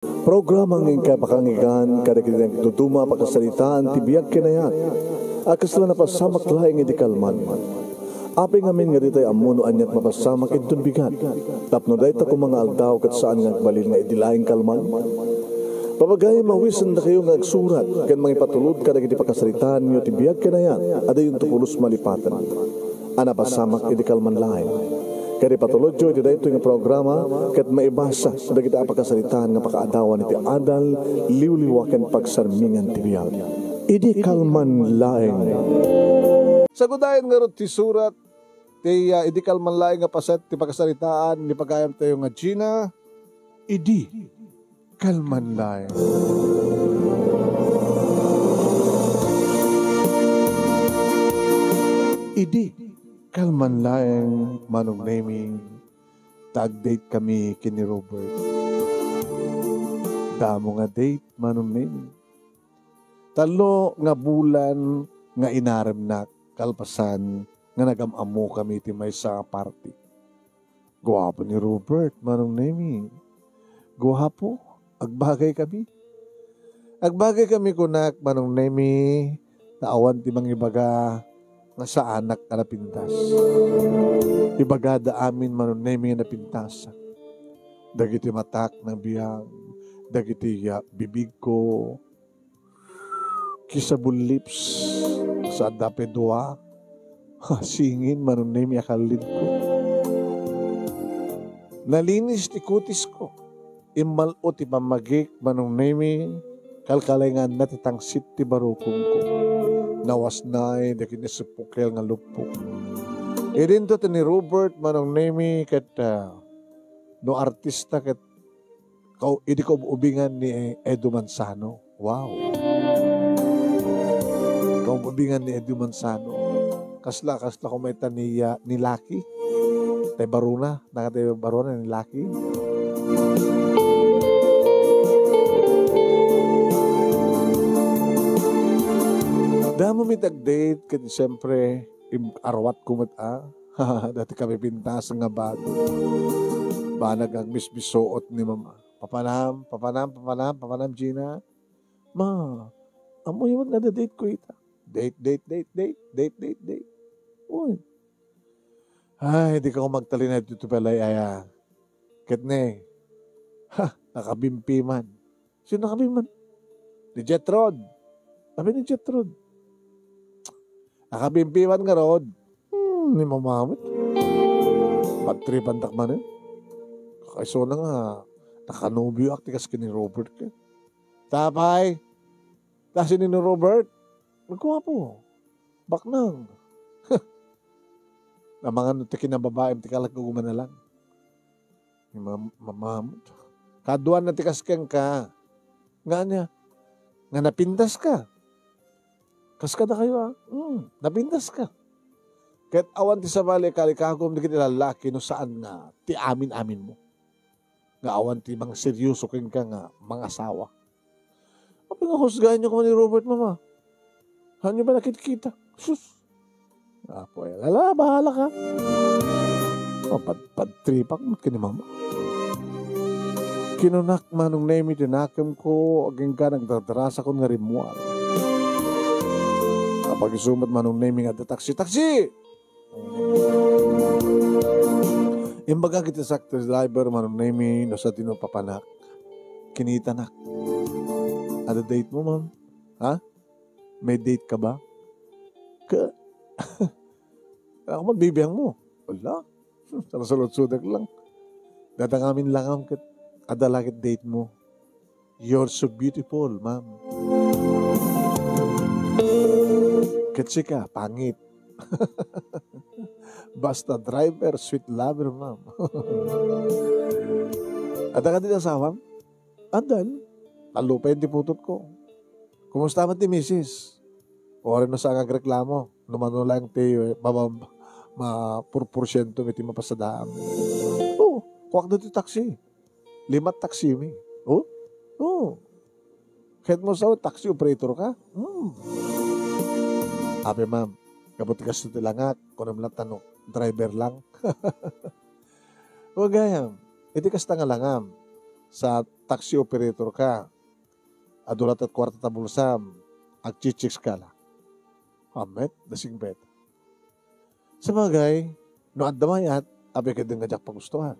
Programang ikapakangigan, kadagitang tutuma pakasalitaan, tibiyag kinayat, akas lang napasamak laing idikalman. Aping amin nga ditay amuno anyat mapasamak itun bigat, tapno day ta kung mga aldaw kat saan nga balil nga idilaing kalman. Papagay mawisan na kayo nga agsurat, kan mga ipatulod kadagiti pakasalitaan nyo tibiyag kinayat, ada yung tukulos malipatan. Anapasamak idikalman laing. Kaya patulod jo, ito ito yung programa, kat maibasa, na kita apakasalitaan nga pakaadawan iti adal, liwliwakan pagsarmingan tibiyag. Idi kalman laeng. Sagudayan nga ron ti surat, idi kalman laeng nga paset, ti pakasalitaan, ni pagayam tayo nga Gina, idi kalman laeng. Idi kalman laeng manong naming tag-date kami kini Robert. Damo nga date manong naming. Talo nga bulan nga inarem na kalpasan nga nagamamu kami ti may sa party. Guwapo ni Robert manong naming. Guwapo, agbagay kami. Agbagay kami kunak manong naming naawan ti mangibaga nga sa anak na napintas. Ibagada amin manunay nga napintas. Dagiti matak ng biyang, dagiti bibig ko, kisabul lips, sa dape dua, singin manunay mi akalid ko. Nalinis ti kutis ko, imalot ti pamagik manunay mi, kalkalengan na titangsit ti barukong ko. Nawas na ay dakin supukel nga lupok. Idin to ni Robert manong nemi kat no artista kat idi ko ubingan ni Edu Manzano. Wow. Ubingan ni Edu Manzano. Kasla ko may taniya ni Lucky. Tay Baruna, nakatay Baruna ni Lucky. Damo mi tag-date, kaya siyempre, arwat kumata. Dati kami pintas nga bago. Banag ang misbisuot ni mama. Papanam, Gina. Ma, amoy mo nga date ko ita. Date. Uy. Ay, di ka ko magtalina dito palay, aya. Ketne. Nakabimpi man. Sino nakabimpi man? Ni Jetrod. Sabi ni Jetrod. Nakabimpiwan nga rod. Ni mamamit. Pagtripan takman eh. Kakaiso na nga. Nakanubyo aktikas ka ni Robert ka. Tapay. Kasi ni Robert. Magkuha po. Baknang. Na mga nutikin na babae. Tikalag ko gumana lang. Ni mamamit. Kaduan na tikas kang ka. Nga niya. Nga napintas ka. Kaska na kayo napintas ka. Kahit awan ti sa bali, kalikagom di kita lalaki no saan nga, ti amin-amin mo. Nga awan ti mga seryoso kin ka nga, mga asawa. Apa nga husgahan niyo ko ni Robert, mama? Hanyo ba nakikita? Sus! Apo, lala, bahala ka. Padtripak mo ka ni mama. Kinunak manong name tinakam ko, aging ka nagdadrasa ko nga rimual. Kapag isumat manong naming at taxi. Imbaga kita sa actor driver manong naming no sa papanak. Kinita nak. Ada date mo, ma'am? Ha? May date ka ba? Ako magbibiyang mo. Wala. Salasulot-sudak lang. Datangamin lang ang adalakit date mo. You're so beautiful, ma'am. Ketsi ka, pangit. Basta driver, sweet lover, ma'am. Ada ka din asawang? Andan. Talupay yung tiputot ko. Kumusta man ti misis? O rin na sa agreklamo. Numano lang tayo, mapurporsyento may ti mapasadaan. Oh, kuwak na ti taxi. 5 taxi mi. Oh. Kahit mo sa taxi operator ka? Ape ma'am, kabuti ka sa tilangak, kung naman lang tanong, driver lang. O gayam, iti kasta nga langam, sa taxi operator ka. Adulat at kwarta tabulsam. Agchichiks ka lang. Amet, dasing bet. Sa bagay, no at damayat, abay ka din nga jak pagustuhan.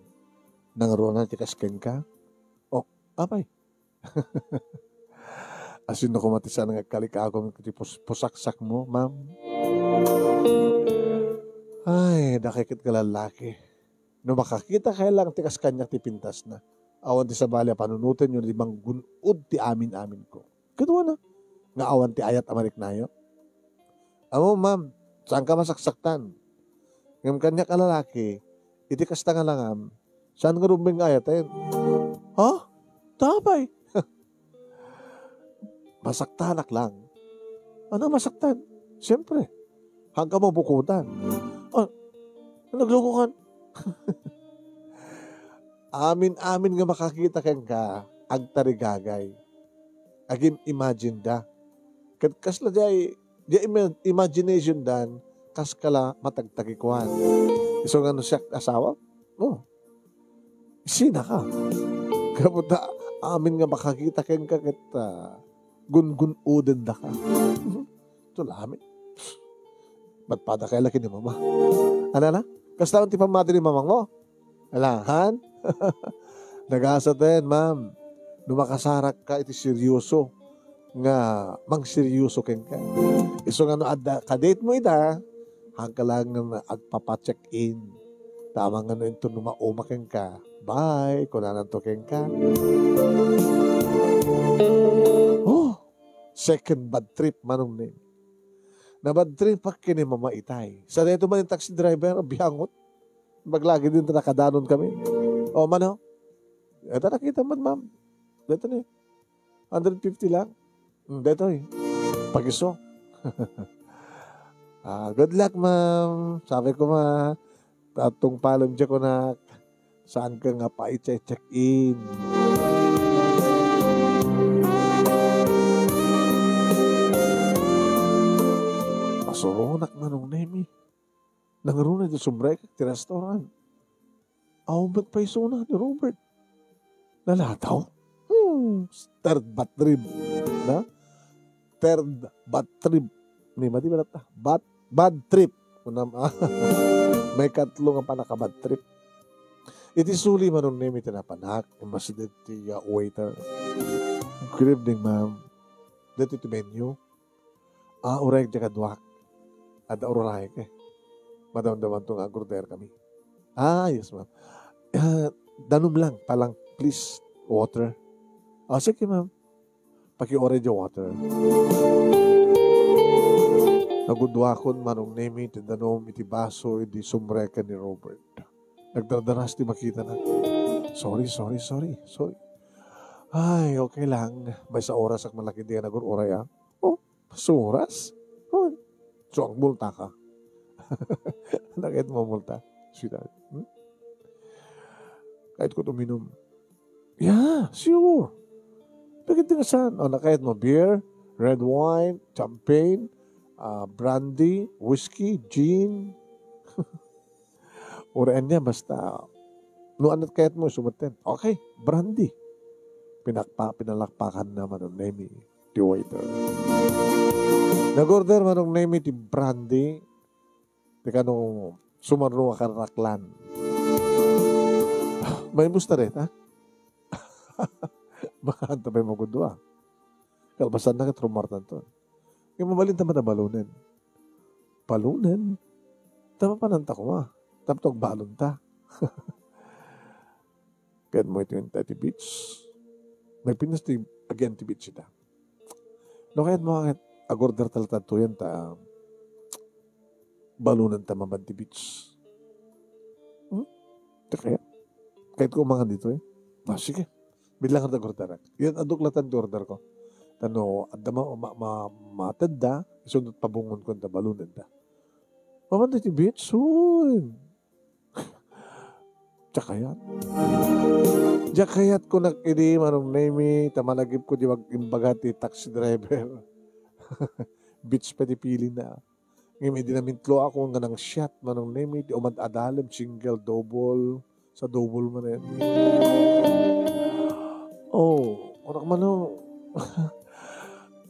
Nangaroon na tikasken ka. O, abay. Asin na kumatisan nga kalikakong pusaksak mo, ma'am. Ay, nakikit ka lalaki. No makakita kaya lang tikas kanya tipintas na. Awan ti sa balya panunutin yung limang gunod ti amin-amin ko. Kadwa na. Nga awan ti ayat amarik nayo. Amo, ma'am, saan ka masaksaktan? Ngam kanya ka lalaki, itikas ta nga langam, saan nga rumbing ayatin? Ha? Tapay. Masaktanak lang. Ano masaktan? Siyempre. Hanggang mabukutan. Oh, naglukukan. Amin-amin nga makakita kang ka, agtarigagay. Agim imagine da. Kasla di imagination dan, kaskala matagtagikuan. So nga no siya asawa? No. Sina ka. Kaputa, amin nga makakita kang ka gun-gun-uden da ka. Ito lamin. Ba't pada kaya laki ni mama? Ano na? Kastawan ti pamati ni mamang mo? Alahan? Nag-asa din, ma'am. Numakasarak ka, iti seryoso. Nga, mang seryoso ken ka. Iso nga no, kadate mo ita, hangka lang nga agpapacheck-in. Tama nga no, ito numauma ken ka. Bye, kunanan to ken ka. Oh, second bad trip manong name. Na bad trip pa kini mama itay. Sa dito man yung taxi driver, bihangot. Maglagi din na nakadanon kami. O mano, ito nakita man ma'am. Dito na 150 lang. Dito Pag-iso. Good luck ma'am. Sabi ko tatong palom dyan ko na saan ka nga pa i-check-in. Masurunak manong nemi. Nangaruna di sumbrek ti restaurant. Awag pa isuna ni Robert. Nalataw? Third bat trip. Na? Third bat trip. Ni mati ba ta? Bad trip. May katlo nga pa naka-bad trip. Iti suli manong nemi tinapanak. Imasidit ti waiter. Good evening, ma'am. Dito ti menu. Uray di kadwak. Ada uray ka. Madam-daman itong agorder kami. Yes, ma'am. Danom lang, palang, please, water. Sige, ma'am. Paki-orange water. Nagudwakon manong nemi, iti danom, iti baso, iti sumreka ni Robert. Nagdardaras di makita na. Sorry. Ay, okay lang. May sa oras ak malaki di ka nag-uray, sa oras? So, ang multa ka. Nakit mo multa. Sweetheart. Kahit ko tuminom. Yeah, sure. Bakit din saan? Nakait mo beer, red wine, champagne, brandy, whiskey, gin. Uraan niya, basta. Nuanat kahit mo, sumaten. Okay, brandy. Pinalakpakan naman ng nemi, the waiter. Nag-order man ng nemi, the brandy. Teka nung sumarunong akaraklan. May musta rin, ha? Baka antabay mo gudwa. Kalbasan na katrumartan to. Yung mabalin tama na balunin. Balunin? Tama pa nanta ko Tapos balon ta. Kaya mo ito yung Tati Beach. May pinas ti again ti beach ita. No kahit mo agorder talatan to yan ta balunan ta mamad ti beach. Kaya kahit ko umangan dito sige. Bilang ang agorder. Yan aduklatan ti order ko. Tano, adda matad da, isundot pabungon ko ta balunan da. Mamad ti beach, soon. Jakayat ko nakidi manong nemi, tamanagip ko di mag-imbagati taxi driver. Beach pa di pili na. Ngayon, di namin tlo ako nga ng shot manong nemi, di umad adalim, single, double, sa double man yan. Oh, anak manong,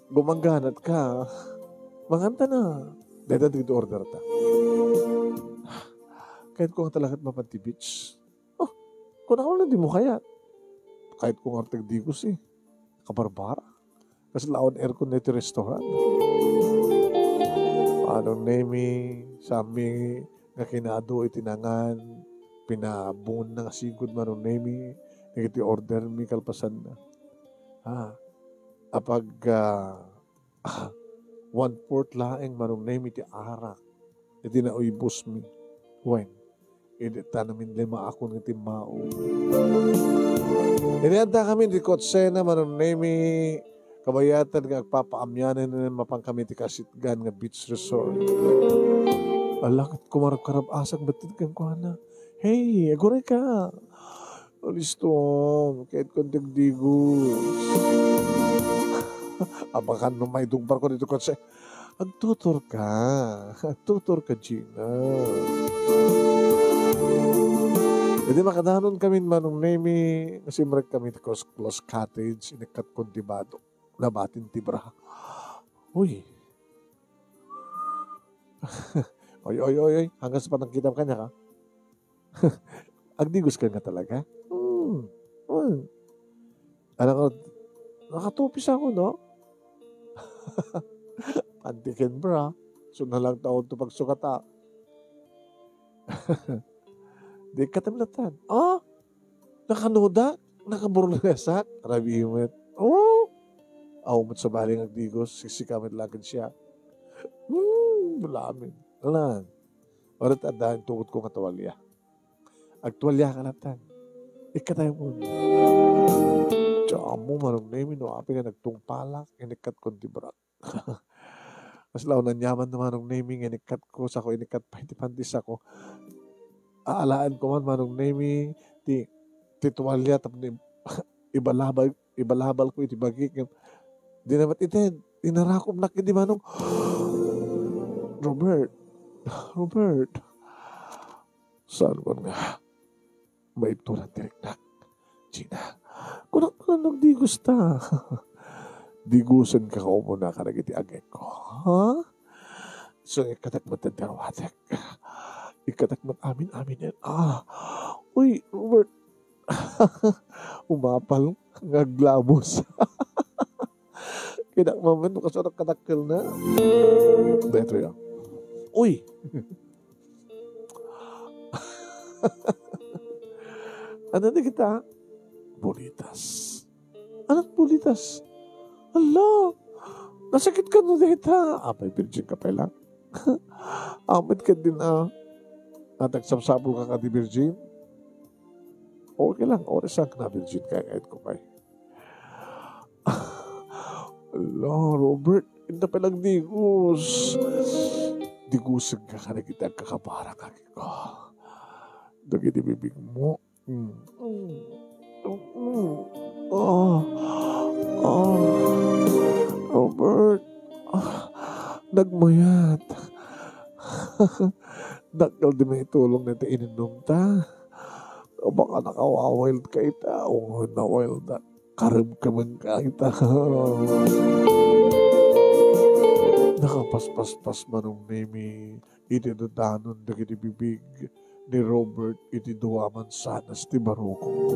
gumangganat ka. Manganta na. Dahil dito order ta. Kahit kung talagat mapanti beach. Oh, kung ako na di mo kaya. Kahit kung artag digos kabarbara. Kasi laon aircon na ito restaurant. Anong name sami nga kinado itinangan pinabungon na sigud manong name nagiti order mi kalpasan na. Apag 1/4 laeng manong name iti arak iti naubos mi. When iti tanamin lima ako ng timao. Inihanda kami di kotsena manong name kabayatan nga agpapaamyanan na mapang kami ti Kasitgan nga beach resort. Alakit kumarap-karap asang batid kang kuhana. Hey, agore ka. Listo, kahit konting digos. Abakan no may dungpar ko dito kotse. Agtutor ka, Gina. Jadi makadanon kami manong nemi, nasimrek kami ti close cottage, inikat kontibado. Nabatin tibra. Uy. Oy. Hanggang sa panangkita ka niya ka. Agdigos ka nga talaga. Alam ko, nakatupis ako, no? Pantikin bra. So na lang taon to pagsukata. Di katamlatan. Nakanoda? Nakaburlesak? Rabi imet. Awmat sa baling agdigos, siksikamit lagad siya. Bulamin. Alam. Orat adahan tukot ko katawalya. Agtuwalya ka natan. Ikatay mo. Tsaka mo, marong name, no? Api nga nagtungpalak, inikat ko tibrak. Mas launan yaman na manong naming, inikat ko, sa ko inikat pantis ako. Aalaan ko man manong naming, tituwalya, tapos ibalabal ko itibagik. Di naman itin, inarakom na kindi manong, Robert, saan mo nga, maiptulan direkta, Gina, kung nagdigos ta, digusan ka ko muna ka nagiti agay ko, ha? So, ikatakmat ang darawatek, ikatakmat amin yan, uy, Robert, umapal, ngaglamos, kinakmaman, kasurang katakil na, dito yan, uy, ano na kita? Bulitas. Anong bulitas? Ala, nasakit ka na dito. Apay, virgin ka pa lang. Amit ka din natagsapsapol ka di virgin. Okay lang, oras ang na virgin ka kahit ko pa. Ala, Robert, hindi pa lang digos. Digusag ka na kita kakabara ka ko. Dagi di bibig mo. Robert, nagmayat. Dakal di may tulong na ininom ta. O baka nakawawild ka ita. O nawild na karim ka man ka ita. Nakapaspas-pas manong nemi. Itidadanon dagi di bibig ni Robert iti duwaman sanas ti barukong ko.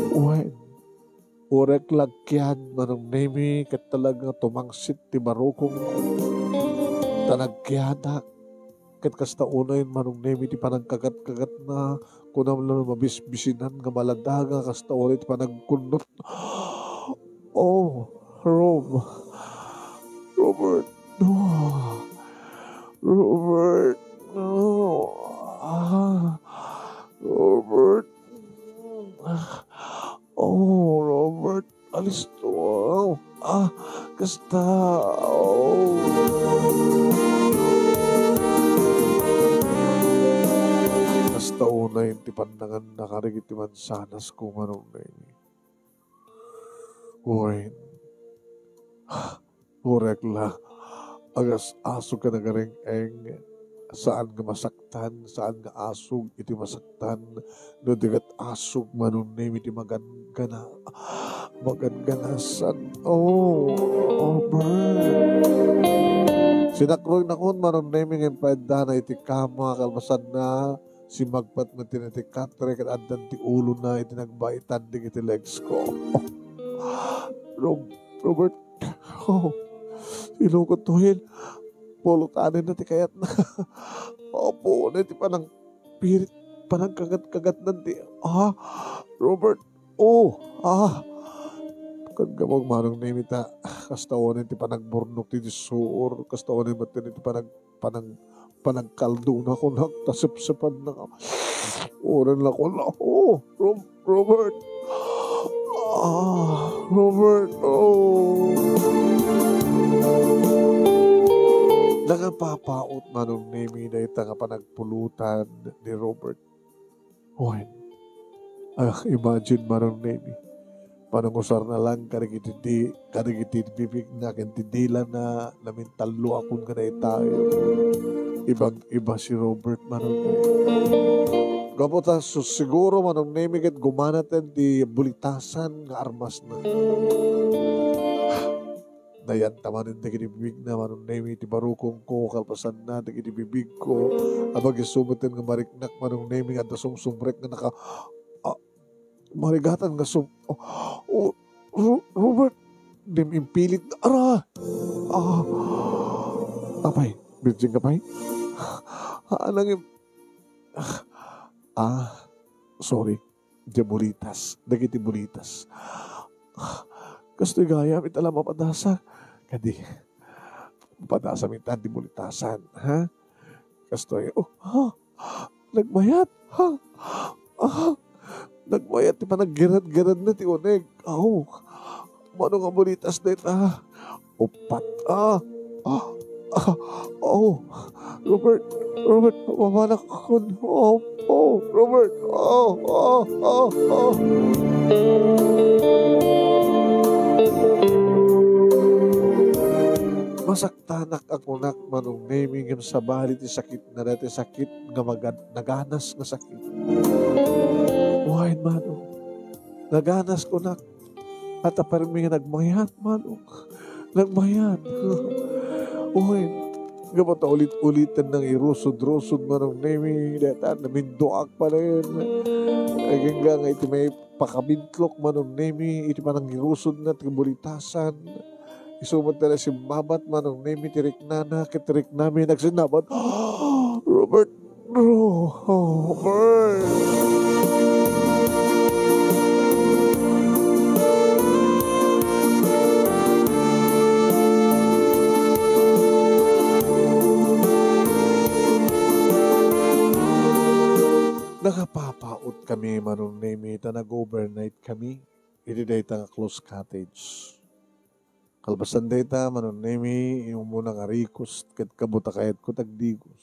Uwen, urek lagyan manong nemi kat talaga tumangsit ti barukong ko. Tanagkyadak kat kasta unayin manong nemi ti panagkagat-kagat na kunam lang mabisbisinan nga maladaga kasta ulit panagkunot. Oh, Robert, no. Robert, no. Robert. Oh, Robert. Alis to. Kasta. Kasta una yung tipandangan na karigitiman sanas ko manong na ini. Uy. Urek la. Agas aso ka na garing saan ka masakta. masaktan, saan nga asog, iti masaktan, no digat asog, manunay, iti maganganasan. Oh, burn. Sinakroy na kun, manunay, mga paenda na iti kama, kalmasan na, si magpat na tiniti katre, kat andan ti ulo na, iti nagbaitan, iti legs ko. Robert, ilukot tuhin, pulutanin na ti kayat na. Opo, na ti panang pirit, panang kagat-kagat nanti. Robert, kaggamog manong nimita, kastawanin ti panagburnok ti suor, kastawanin matin ti panagkaldo na ko nagtasip-sipan na. Oran na ko na, Robert. Robert, Nagapapaot manong nimi na ita nga panagpulutan ni Robert. Imagine manong nimi. Panangusar na lang, karigiti bibig na, kentidila na, namin talo akong ganay tayo. Ibang-iba si Robert manong nimi. Gapota, so siguro manong nimi kat gumanaten di bulitasan nga armas na. Dayan tamanin na kinibibig na manong nemi ti barukong ko kalpasan na na kinibibig ko abag isumutin nga mariknak manong nemi at sumsumrek na naka marigatan nga Robert dim impilit na apay birjing ka pay anang sorry bulitas dagiti bulitas kastoy gaya mit alam mapadasa kadi mapadasa mintan di bulitasan kastoy nagbayat nagbayat ti panaggerad-gerad na ti uneg mano nga bulitas na ita upat Robert mamanak ako Robert masaktanak ako nak manong naming yung sabali ti sakit na dati sakit nga naganas nga sakit. Wain manong naganas ko nak at aparmi nga nagmayat manong nagmayat. Wain gapata ulit-ulitan ng irusod-rusod manong naming data namindoak pa rin. Agangga nga iti may pakabintlok manong naming iti panang irusod na tigabulitasan. Isumat na si Mabat manong nemi tirik nana kitirik namin nagsinabat. Robert, Robert. Nakapapaot kami manong nemi ta nag-overnight kami. Iti day ta nga close cottage. Kalbasan data, manon nemi, yung munang arikos, kat kabuta kayat ko tagdigos.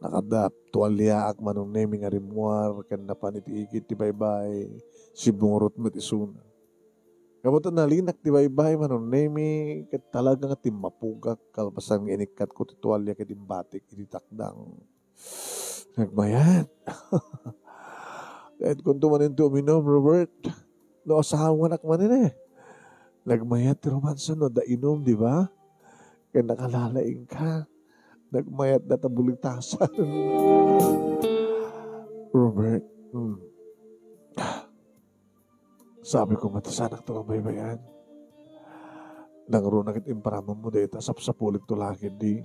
Nakadap, tuwalyaak manon nemi nga rimuar, kan napanitiikit ti baybay, si bungurot mo isuna. Kabuta nalinak ti baybay, manon nemi, kat talaga nga timapugak, kalbasan nga inikat ko ti tuwalya kat imbatik, ititakdang. Nagbayad. Kahit kung tumanin ti uminom, Robert, no asahan anak manin Nagmayat ti romansa no, da inom, di ba? Kaya nakalalaing ka. Nagmayat na tabulitasan. Robert, sabi ko matasanak to ang baybayan. Nangro na kit imparaman mo dito, sapsapulit to lakid di.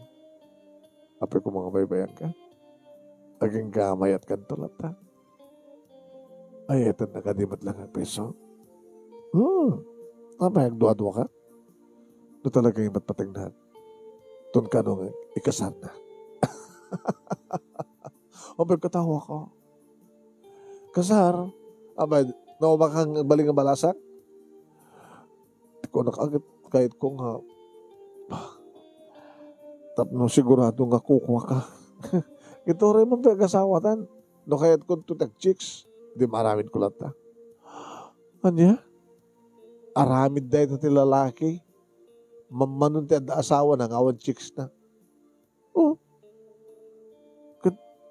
Ape ko mga baybayan ka. Aging gamayat kan to lata. Ay, eto nakadimat lang ang peso. Apa yang dua-dua ka? Ito talaga yung matpatingnan. Tun ka nung ikasan na. Oper katawa ko. Kasar, abay, naubakang baling ang balasak? Ko nakagit kahit ko nga tapno sigurado nga kukuha ka. Ito rin mong pag-asawatan. No kahit kung tutag chicks, di maraming kulat na. Anya? Aramid dahil na lalaki. Mamanon ti asawa ng awan chicks na.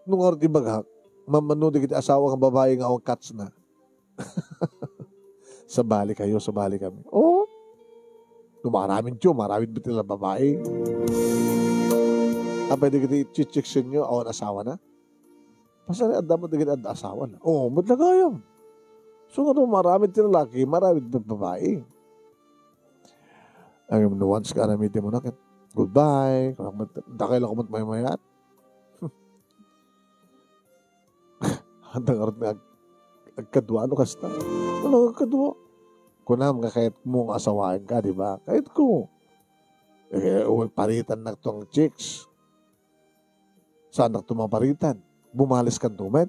nung orti baghak, mamano di kita asawa ng babae nga awang cats na. Sa bali kayo, sa bali kami. Oo. Maraming tiyo, maraming bitil na babae. Pwede kita i-chichiksin nyo, awan asawa na? Pasari, adda mo di kita asawa na. Oo, madlagayam. So, maraming tinalaki, maraming babae. Ang once ka namitin mo na, goodbye. Dakay lang kumot may-mayat. Handang arat na agkadwa, ano kasta? Ano agkadwa? Kunam ka kahit mong asawain ka, di ba? Kahit ko. Paritan na itong chicks. Saan na tumaparitan? Bumalis kang tumet?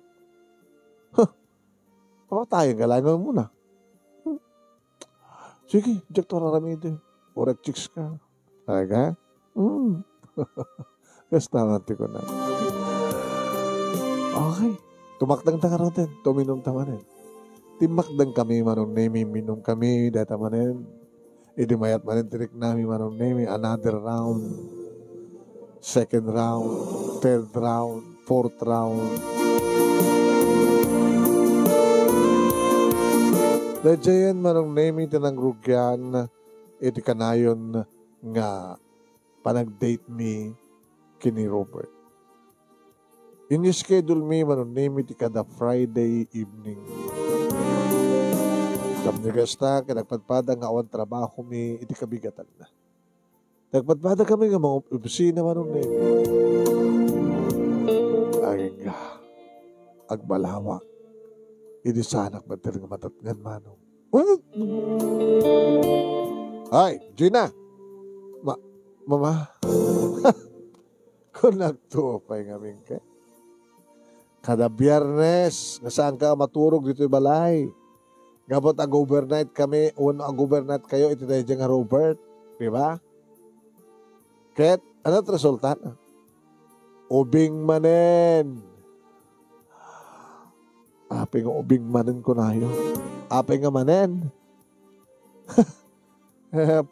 Papatayin ka lang muna. Sige, Jack Toraramide. Orat chicks ka. Talaga? Basta natin ko na. Okay. Tumakdang takarotin. Tuminom tamanin. Timakdang kami manong nemi. Minum kami. Data manin. Idimayat manin. Tirik nami manong nemi. Another round. Second round. Third round. Fourth round. Dajayan manong nemi. Tinang rugyan. Iti kanayon nga panag-date me kini Robert. In-schedule me manon name iti kada Friday evening. Kamni kasta kinagpadpada nga awan trabaho mi iti kabigatan na. Nagpadpada kami nga mga opisina manon name. Ay nga agbalawak. Idi sanak bater nga matatngan manong. Ay, Gina. Mama. Kung nagtuopay nga mingke. Kada biyernes, nga saan ka maturog dito yung balay. Gabot ang overnight kami, ang overnight kayo, ito tayo dyan nga Robert. Di ba? Ket, ano't resulta na? Ubing manen. Aping ubing manen ko na yun. Aping nga manen.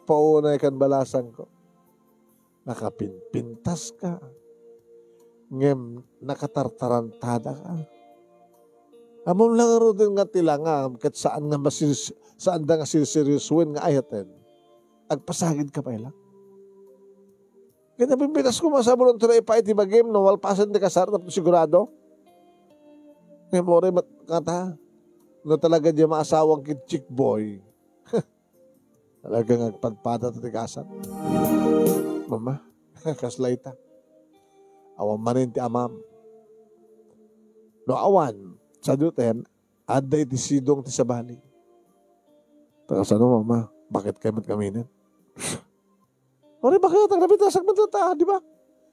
Paunay kan balasan ko. Nakapinpintas ka. Ngem, nakatartarantada ka. Amon lang aro din nga tilangam kat saan nga saan da nga seryosuin nga ayaten. Agpasagid ka pa ilang. Kaya napimpitas ko masabulong tulay pa iti bagim no walpasan di kasar na sigurado. Ngem, ore kata no talaga di maasawang kid chick boy. Talagang agpadpada at tigasan. Mama, kaslayta. Awan manin ti amam. No awan, sa duten, aday ti sidong ti sabali. Takas ano, mama, bakit kayo matkaminin? Ore, bakit? Ang napitasak matata, di ba?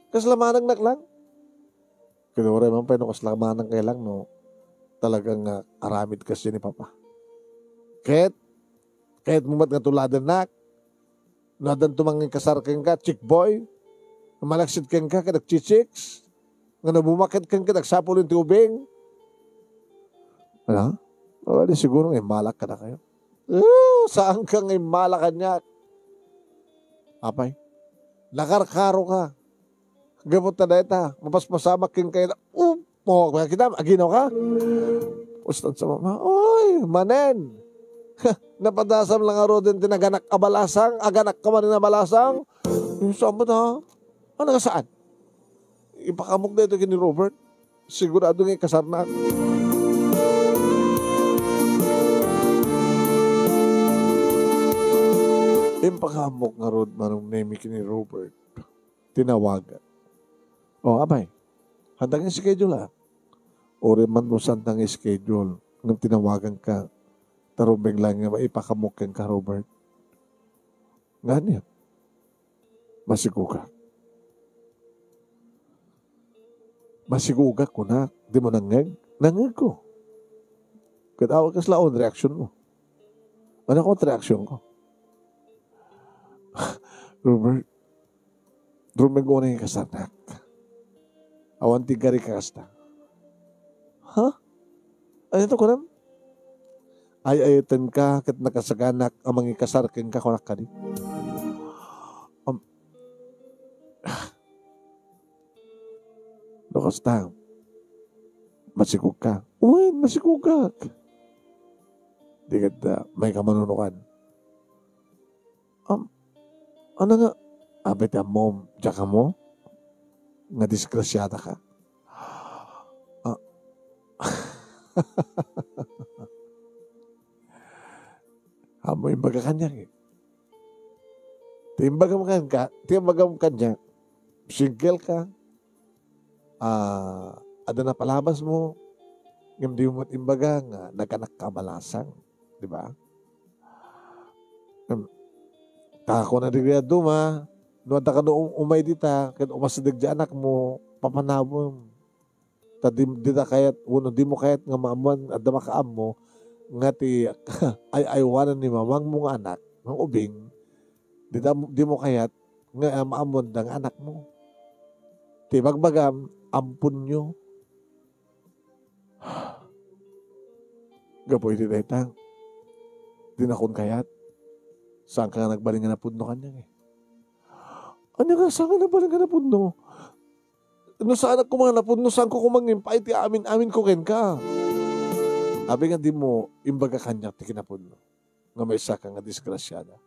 Kaslamanang naklang. Kaya ore, mama, no, kaslamanang kailang, no, talagang aramid kasi ni Papa. Kahit mumat nga tuladan nak, nadan tumangin kasarking ka, chick boy, malaksit kang ka, kadag chichiks, nga nabumakit kang kadag sapulin ti ubing. Ano? O, di siguro ngay malak ka na kayo. Saan ka ngay malakan niya? Apay, nakarkaro ka. Gamot na deta, mapaspasamak kang kayo na, kita, aginaw ka? Ustad sa mama, oy, manen. Napadasam lang aro din tinaganak kabalasang, aganak ka man na balasang. Yung saan ba na? Ano ka saan? Ipakamok na ito kini Robert. Sigurado nga kasarnak. Ipakamok nga ro manong name kini Robert. Tinawagan. O, abay. Handang schedule Ore man mo santang schedule. Nung tinawagan ka. Tarubing lang nga maipakamukyan ka, Robert. Ganyan. Masiguga. Masiguga ko na. Di mo nangeg? Nangeg ko. Katawag ka sa laon, reaction mo. Ano akong reaction ko? Robert, drumig ko na yung kasanak. Awan tigari ka kasta. Ha? Ano ito ko lang? Ay-ayatan ka kat nakasaganak ang mga kasarkin ka kunak ka di. Lokasta, Masikog ka. Uy, masikog ka. Di ka may kamanunukan. Ano nga? Abit ang mo, tsaka mo? Nga disgrasyada ka. Amoy baga kanyang eh. Timbagam kanya, single ka, ada na palabas mo, ngam di mo imbaga nga, nagkanak ka malasang, di ba? Tako na digya duma, nuwanta ka no umay dita, kan umasadig di anak mo, papanabon. Ta di ta kayat, uno di mo kayat nga maamuan, at makaam mo, nga ti ay aywanan ni mamang mong anak, ng ubing, di mo kayat, nga maamuan ng anak mo. Ti bagbagam, ampun nyo. Gapoy di daytang, di na kun kayat, saan ka nagbaling nga na pudno kanyang eh. Ano nga, saan ka nagbaling nga na pudno? Ano saan ako mga napudno, saan ko kumangimpay, ti amin ko ken ka. Abi nga di mo, imbaga kanya, ti kinapudno. Nga may isa ka nga disgrasyada.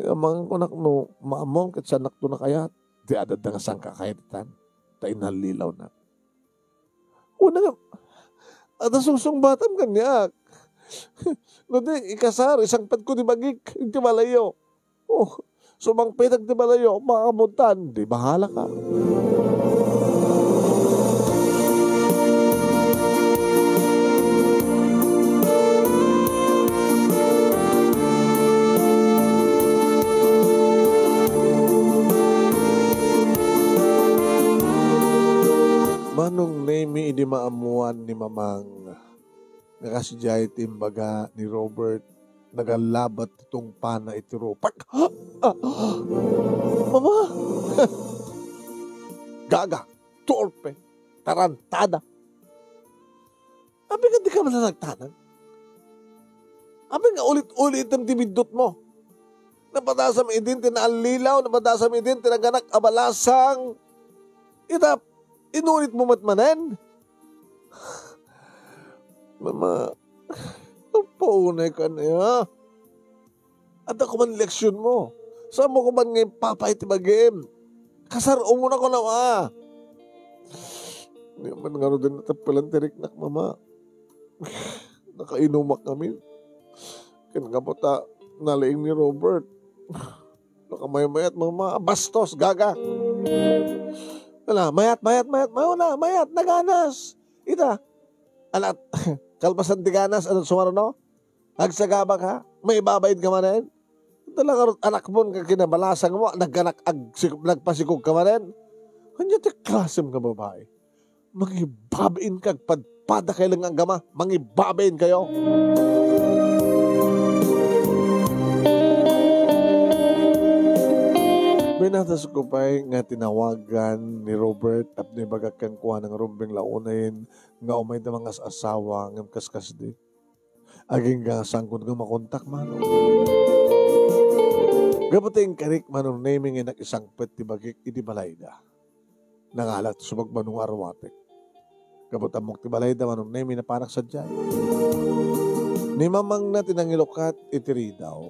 Amang kunak no, maamong kat sanak to na kayat, di adad na nga saan ka kayatitan, ta inhalilaw na. Una nga, at susung batam kanyak. No di, ikasar, isang pad ko di bagik, hindi malayo. Oh, sumang pinag di malayo, makamuntan, di bahala ka. Manong name ini maamuan ni mamang nakasijay timbaga ni Robert nagalabat itong pana iti Robert. Mama! Gaga, torpe, tarantada. Abi nga di ka man nagtanang. Abi nga ulit-ulit ang timidot mo. Napadasam idin tinalilaw, napadasam idin tinaganak abalasang. Itap, inulit mo matmanen. Mama, paunay ka niya. At ako man leksyon mo. Saan mo ko man ngayon papay tibagim? Kasaro mo na ko na ma. Hindi man nga rin natapalan tirik nak mama. Nakainumak kami. Kinagapota nalaing ni Robert. Nakamayat mama. Bastos, gaga. Wala, mayat, naganas. Ita, alat, kalpasan tiganas, anong sumaro no? Nagsagaba ka, may babayid ka man rin. Talaga anak mo, kinabalasang mo, nagpasikog ka man rin. Kanya ti klasem ka babae. Mangibabain ka, padpada kayo lang ang gama, mangibabain kayo. Binatas ko pa'y nga tinawagan ni Robert at ni bagakang kuha ng rumbing launayin nga umay na mga asawa ng kaskas di. Aging nga sangkod nga makontak man. Gabating karik manong naming inak isang pet ti bagik iti balayda. Nangalat subagbanong arwatek. Gabatamok ti balayda manong naming na panak sadyay. Ni mamang na tinangilokat iti ridaw.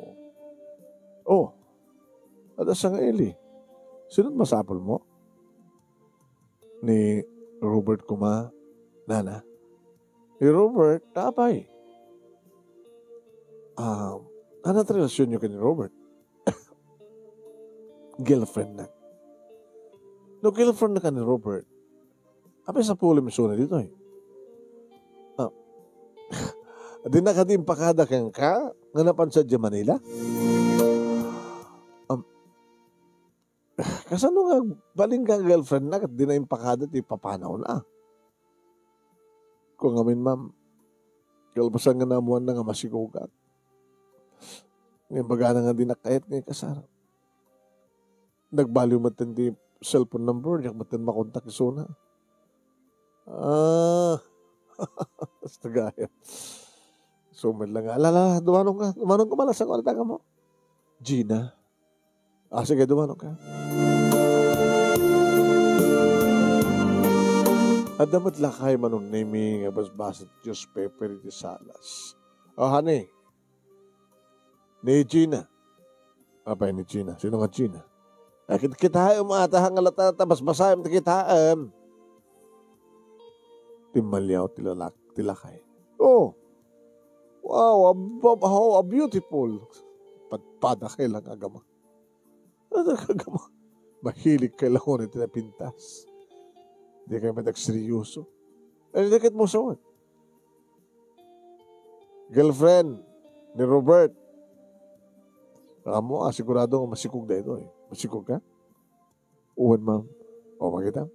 Oh, ada sang eli. Sinod masapol mo? Ni Robert kuma, nana. Ni Robert, tapay. Ano relasyon niyo kay ni Robert? Girlfriend na. No, girlfriend na ka ni Robert. Apay sa puli misuna dito eh. Di na ka din pakada kang ka, nga napansa dyan Manila? Kasano nga, baling ka girlfriend na, at di na impakada, di papanaw na. Kung amin, ma'am, kalpasan nga namuan na nga masikugat. Ngayon baga na nga di nakayat ngayon kasara. Nagbaliw matan di cellphone number, yak matan makontak isuna. Basta gaya. So, man lang nga, dumanong ka malasang ulit ka mo. Gina. Sige, dumanong ka. Adamat lakay manong nami nga basbasat Diyos paper iti salas. Honey, ni Gina. Apay ni Gina? Sino nga Gina? Kitaam ata hangalata basbasayam ti kitaam. Timalyaw tilakay. Oh, wow, how beautiful. Padpada kay lang agama. Ano agama? Mahilig kay lang ko na pintas. Hindi kayo matagseryoso. Ano dikit mo sa girlfriend ni Robert. Mo, sigurado nga masikog na ito eh. Masikog ka? Uwan, ma'am. O, makita?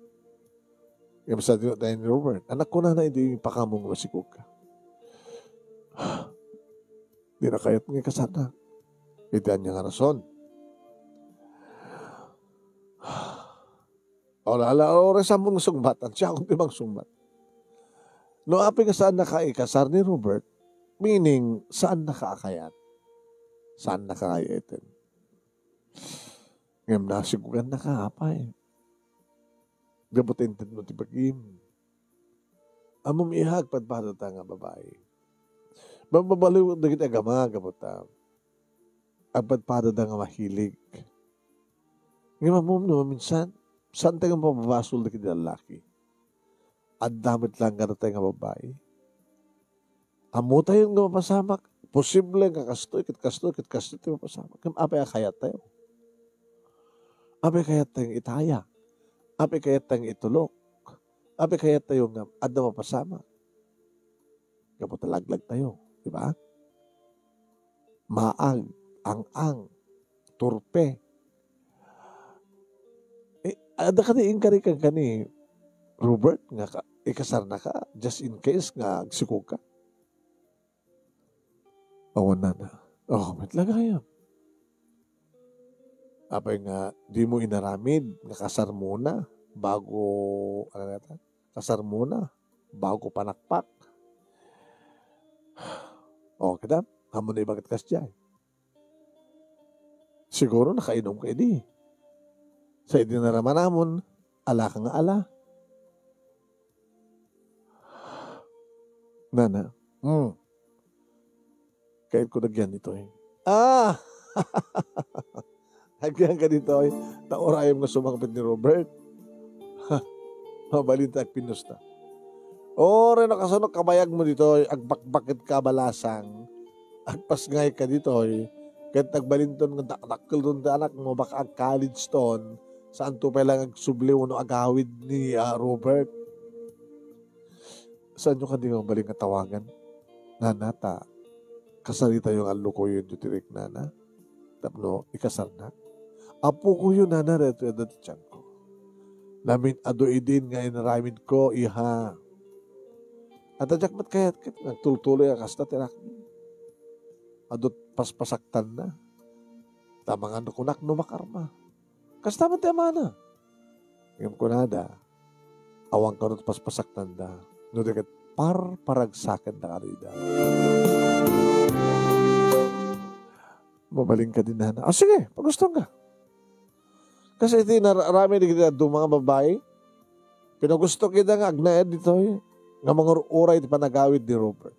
Yung sa tayo ni Robert, anak ko na hindi yung pakamong masikog ka. Di na kayat nga kasana. Itian niya nga rason. O, sa mong sungbatan, siya akong timang sungbat. No, api nga saan nakaikasar ni Robert, meaning, saan nakaakayat? Saan nakakayatin? Ngayon nasigugan na kaapay. Gabutin mo tibagim. Amom ihag padpadata nga babae. Mababaliw na kita agama gabuta. Ang padpadata nga mahilig. Ngayon amom no, minsan, saan tayo mababasol na kita lalaki? At damit lang nga na tayo nga babae. Amo tayo nga mapasamak. Posible nga kastoy, tayo mapasama. Apay kayat tayo. Apay kayat tayong itaya. Apay kayat tayong itulok. Apay kayat tayo nga adda mapasama. Kapag talaglag tayo. Diba? Maag, ang, turpe. Ada ka na inkari kang kani, Robert, nga ikasar na ka, just in case nga agsikog ka. Awan na. Oh, may talaga yan. Apay nga, di mo inaramid, nga kasar muna, bago, kasar muna, bago panakpak. O, kita, hamon na ibagit kas dyan. Siguro nakainom ka di. Sa idinaraman namon, ala ka nga ala. Nana, kahit ko nagyan dito eh. Nagyan ka dito eh. Taorayam nga sumangpit ni Robert. Mabalintag pinusta. Ore nakasunok kabayag mo dito eh. Agbakbakit ka balasang. Agpasngay ka dito eh. Kahit nagbalinton nga dakdakkel doon ta anak mo baka ag-college ton. Saan to pa lang agsubliw no agawid ni Robert. Saan nyo ka di mabaling katawagan? Nanata. Kasarita yung alo ko yun dutirik nana. Tapno, ikasar na. Apo ko yun nana reto edad tiyan ko. Namin ado idin nga inaramin ko iha. At adyak mat kayat nagtultuloy ang kasta tirak. Adot paspasaktan na. Tamang ano kunak no makarma. Kasta man tema na. Ngayon ko nada. Awang karot paspasaktan na. No dekat paragsakan na karida. Mabaling ka din na. Sige, pagusto ka. Kasi iti narami di kita do mga babae. Pinagusto kita nga agnaed dito eh. Nga mga oray iti panagawid ni Robert.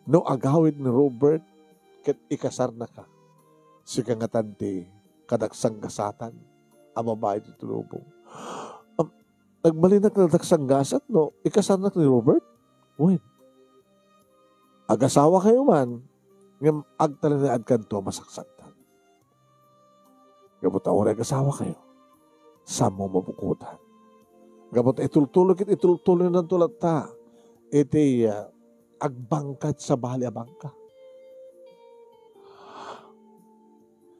No agawid ni Robert, ket ikasar na ka. Sika nga tanti, kadaksang gasatan, ang babae iti tulubong. Nagbalinak na kadaksang gasat, no? Ikasar na ni Robert? When? Agasawa kayo man, ngam agtalinaad kanto masaksaktan. Gabot awara agasawa kayo. Samo mabukutan. Gabot itultulo ng tulad ta. Iti agbangkat sa bali abangka.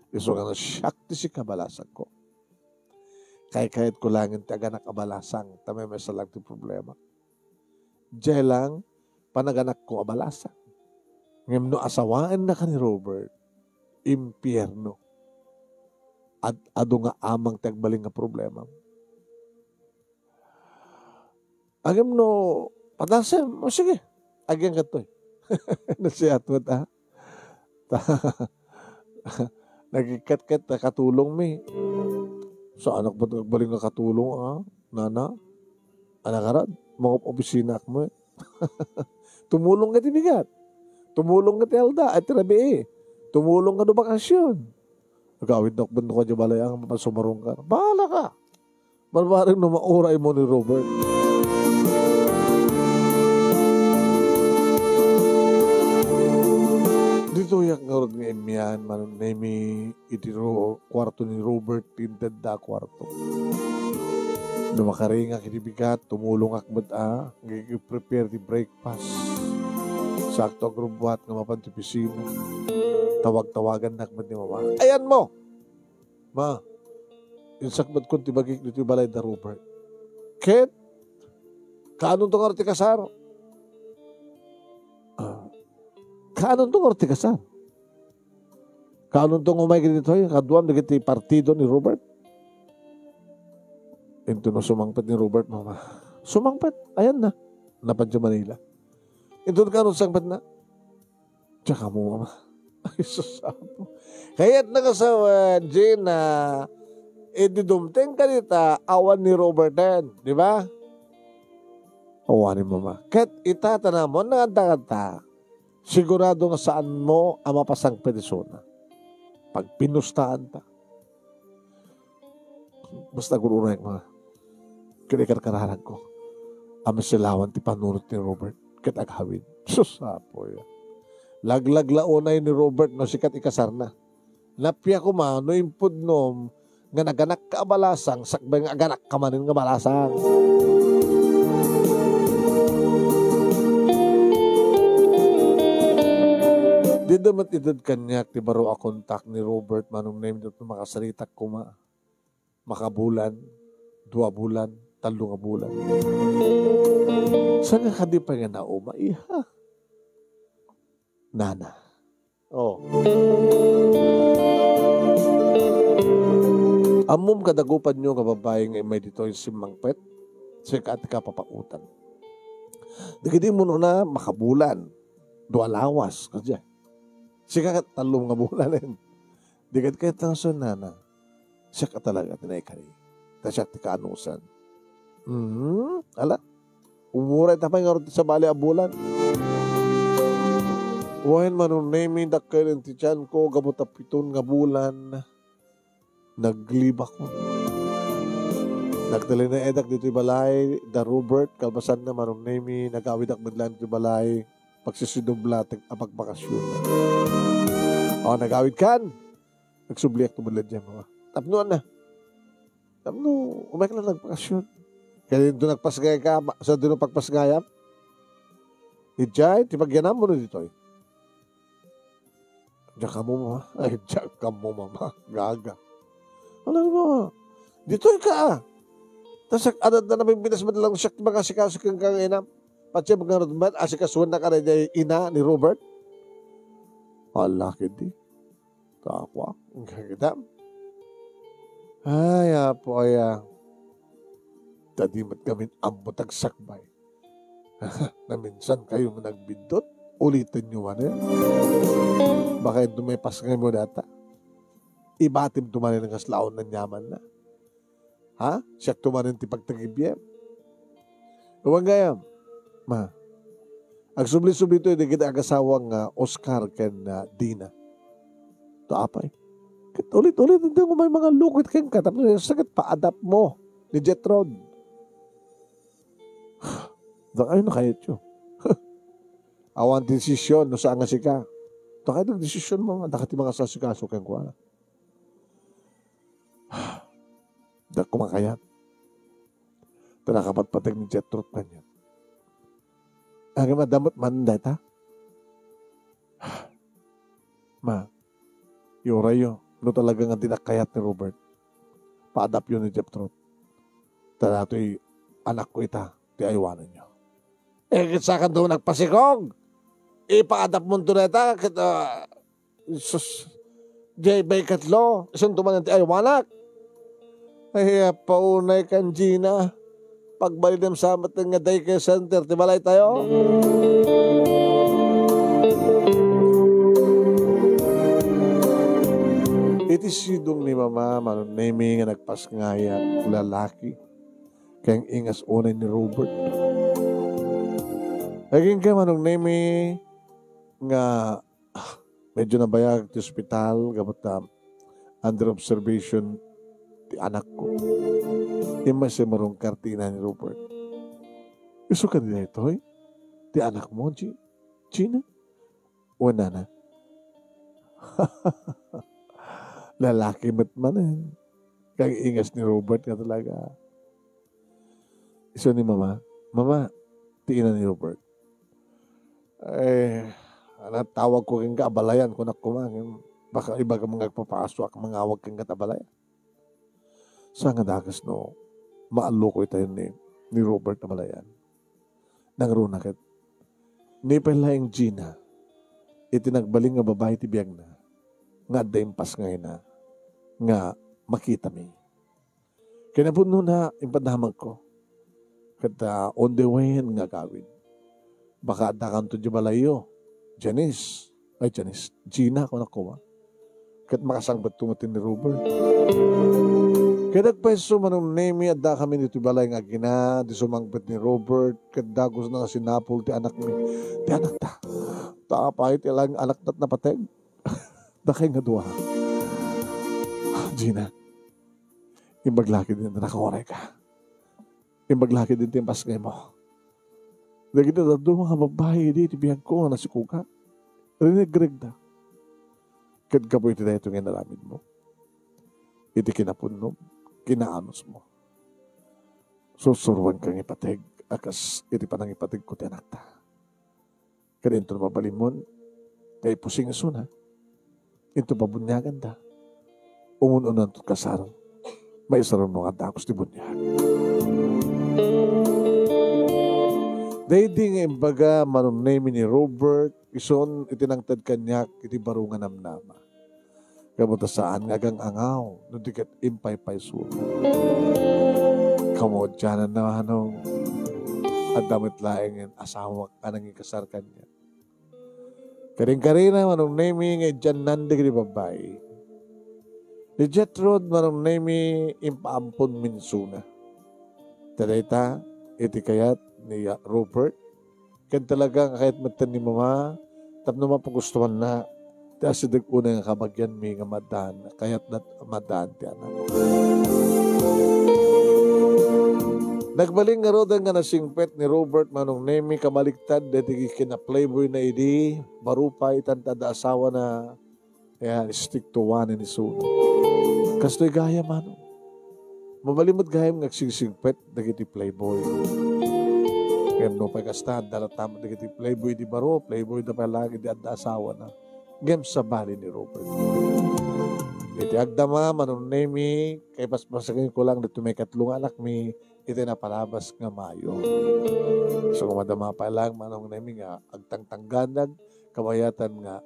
Iso nga na syakti si kabalasang ko. Kahit ko langin taga nakabalasang tamay may salang ti problema. Diyan lang panaganak ko abalasang. Ngam no asawaan na ka ni Robert, impyerno. At ado nga amang tagbaling nga problema. Agam no, padasem, o sige, agyan ka to eh. Nasiyat mo ta. Nagikat-kat na katulong mi. Sa anak ba nagbaling nga katulong nana? Anakaran, mga opisina mo. Tumulong ka tinigat. Tumulong ka ti Alda at tirabi tumulong ka do bakasyon. Agawid na bando ka di balay ang mapasumarong ka. Bahala ka. Marmaring numauray mo ni Robert. Dito yak nga rin nga imyan, manon nemi itiro kwarto ni Robert, tinted da kwarto. Dumakaringa kinibigat, tumulong akbad prepare the breakfast. Sakto agrubuhat nga mapantipisina. Tawag-tawagan na akbad ni mama. Ayan mo! Ma, yung sakbad kong tibagik dito yung balay da Robert. Ket, kaanong tong arti kasar? Kaanong tong arti kasar? Kaanong tong umay dito yung kaduan na kiti partido ni Robert? Ito no sumangpat ni Robert, mama. Sumangpat, ayan na. Napan sa Manila. Ito ka nung sangpat na. Tsaka mo, mama. Ay, susapo. Kaya't nakasawan, Gina, ididumteng ka nita, awan ni Robert din. Di ba? Awanin, mama. Kahit itatana mo, nanganda-kanta, sigurado nga saan mo ang mapasang pedisona. Pag pinustaan ta. Basta gururay, mga kinikarkararan ko. Amasilawan ti panunot ni Robert. Kitaghawin. Susapo yan. Laglag-launay ni Robert no sikat ikasar na. Napya ko no impud nom nga naganak ka balasang sakbay nga aganak ka manin nga balasang. Di damat idad kanyak ti baro a kontak ni Robert manong name dito makasaritak kuma. Makabulan, 2 bulan, 3 bulan. Saan nga kadi pa nga nauma? Iha. Nana. Oh. Amom kadagupan nyo kababayang may dito yung simangpet. Sika at kapapautan. Dikiti mo na makabulan. 2 lawas. Kasi sika ka 3 nga bulan. Dikit kahit ang nana. Siya ka talaga tinaykari. Siya ti kaanusan. Ala. Umuray tapay nga rin sa bali a bulan. Wahin manong name dakay rin ti tiyan ko, gamot a 7 nga bulan. Naglibak ko. Nagtali na edak dito yung balay, da Robert, kalbasan na manong name, nag-awid ak madlan dito yung balay, pagsisidubla, apagpakasyon. O, nag-awid kan. Nagsubliak to madlan dyan, mga. Tapnoan na. Tapno, umay ka lang nagpakasyon. Kaya dito nagpasgay ka, sa dito pagpasgayap. Ijay, tipagyanam mo na dito eh. Diyak ka mo, mama. Ay, diyak ka mo, mama. Gaga. Alam mo, dito ka. Tapos, adat na namin binas madalang siyak mga sikasik kang inam. Patsi, magkaroon ba, asikasuan na ka na ina ni Robert? Alaki di. Takwa. Ang gagidam. Ay, apo, ay, tadimat kami ambotag sakbay. Na minsan kayong nagbindot, ulitin nyo ano yan. Baka yung tumipas ngayon mo data. Ibatim tumanin ng kaslaon ng yaman na. Ha? Siyak tumanin ti pagtagibiyem. Huwag gayam. Ma, ang subli-subli ito, hindi kita agasawang Oscar ken Dina. Ito apay. Ulit-ulit, hindi ko may mga lukit kang katap. Sakit pa-adapt mo ni Jetrod. Ayun na kayo ito. Awan desisyon no saan nga sika. Ito kayo nag-desisyon mo nga. Dakati mga sasikaso kang kuha. Dak kumakayat. Ito nakapatpatag ni Jetrod pa niya. Ang madamot man data. Ma, yorayo. No talagang ang tinakayat ni Robert. Pa-adapt yun ni Jetrod. Tanato'y anak ko ita. Di aywanan niyo. Kitsakan doon nagpasikog. Pa-adapt mo ito na ita. Sus. Di bay katlo. Isang tumanan ti aywanak. Ay, paunay kan Gina. Pagbalik ng samat ng daycare center. Tibalay tayo. Iti sidong ni mama, manunemi nga nagpasngaya, lalaki. Kayang ingas unay ni Robert. Aging kay manong nemi nga medyo nabayag ti ospital gamot na under observation ti anak ko. Ima siya marong kartina ni Robert. Iso ka nila ito eh? Ti anak mo, Gina? Wala na. Lalaki man eh. Kang ingas ni Robert nga talaga. Iso ni Mama, tiin ni Robert. Tawag ko kang kaabalayan kung nakumangin. Baka iba ka mga papasok, mga awag kang katabalayan. Sa nga dagas no, maalo ko itayo ni Robert na malayan. Nangruna kat, ni pala yung Gina, itinagbaling nga babae ti biyag na, nga daimpas ngayon na, nga makita mi. Kinapuno na, impadamag ko, kat on the way nga gawin. Baka adakan to di balayo, Gina ko nakuha. Kat makasangbat tumatin ni Robert. Kaya nagpeso manong nemi at da kami nito balay nga gina, di sumangbat ni Robert, kat dagos na nga sinapol ti anak mi. Ti anak ta, taapay ti lang anak tat napateg. Dakay nga duwa. Gina, imbaglaki din na nakawaray ka. Imbaglaki din timpas ngay mo. Dagi na doon mga babae di, tibiyag ko na si Kuka. Rinigrig na. Kat kapoy iti na ito nga nalamid mo. Iti kinapunom, kinaanos mo. Susuruan kang ipateg, akas iti panang ipateg ko ti anak ta. Kaya ito mabalimon, kaya pusing suna. Ito pabunyagan da. Umununan to kasar. May isaron mga dakos ti bunyag. Dayding imbaga manunemi ni Robert, ison itinangtad kanyak iti barungan namnama. Kamuta saan ngagang angaw, nudikat impay-pay suno. Kamu dyanan na anong at damit laing asawa ka nang ikasar kanya. Karing-karina manunemi nga dyan nandig ni babae. Di Jetrod manunemi impaampon minsuna. Tadayta, iti kayat ni Robert, kan talagang kahit matan ni Mama, tapno mapagustuhan na, ti asidag una nga kabagyan mi nga madan, kayat nat madan ti anak. Nagbaling nga rodan nga nasingpet ni Robert manong nemi kamaliktad, dati kina-playboy na idi, barupay tantada asawa na, yan, stick to one ni Suno. Kastoy gaya manong. Mabalimod gayam nagsingsingpet, dagiti playboy. Kaya no pa kastad, dalatama dagiti playboy di baro, playboy da palagi di adda asawa na. Game sa bali ni Robert. Iti agdama, manunemi, kay paspasakin ko lang dito may katlong anak mi, iti napalabas nga mayo. So kumadama pa lang, manunemi nga, agtangtangganag, kamayatan nga,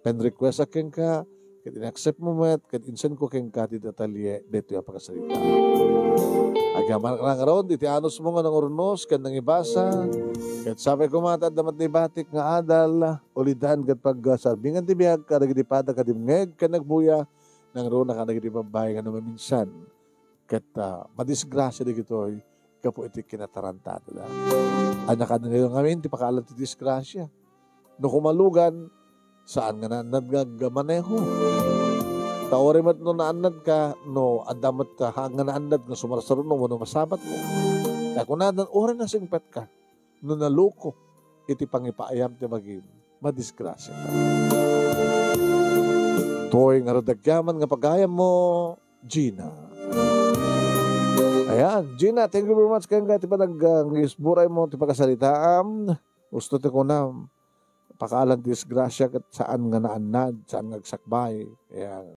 pen request akin ka, kat in-accept mo met, kat insan ko keng ka, di detalye, dito yung pagkasalita. Agaman ka lang ron, iti anos mo nga ng urnos, kan nang ibasa, kat sabi ko mata, damat ni batik nga adal, ulidan kat pag-sarbingan tibiyag, karagdipada kadimngeg, kan nagbuya, nang ron na kanagdibabay nga naman minsan, kat madisgrasya di gito'y, kapo iti kinatarantado na. Anak ka na ngayon ngamin, ti pakalat ti disgrasya. No kumalugan, saan nga nagmaneho? Taori mat no naanad ka, no adamat ka, nga naanad nga sumarasaro no masabat mo. Kaya kung nadan, orin na singpet ka, no naluko, iti pangipaayam ti maging madisgrasya ka. Toy nga radagyaman nga pagayam mo, Gina. Ayan, Gina, thank you very much kayong gati pa nag-isburay mo, ti pagkasalitaam. Gusto ti ko na, pakaalan disgrasya kat saan nga naanad, saan nga agsakbay. Ayan.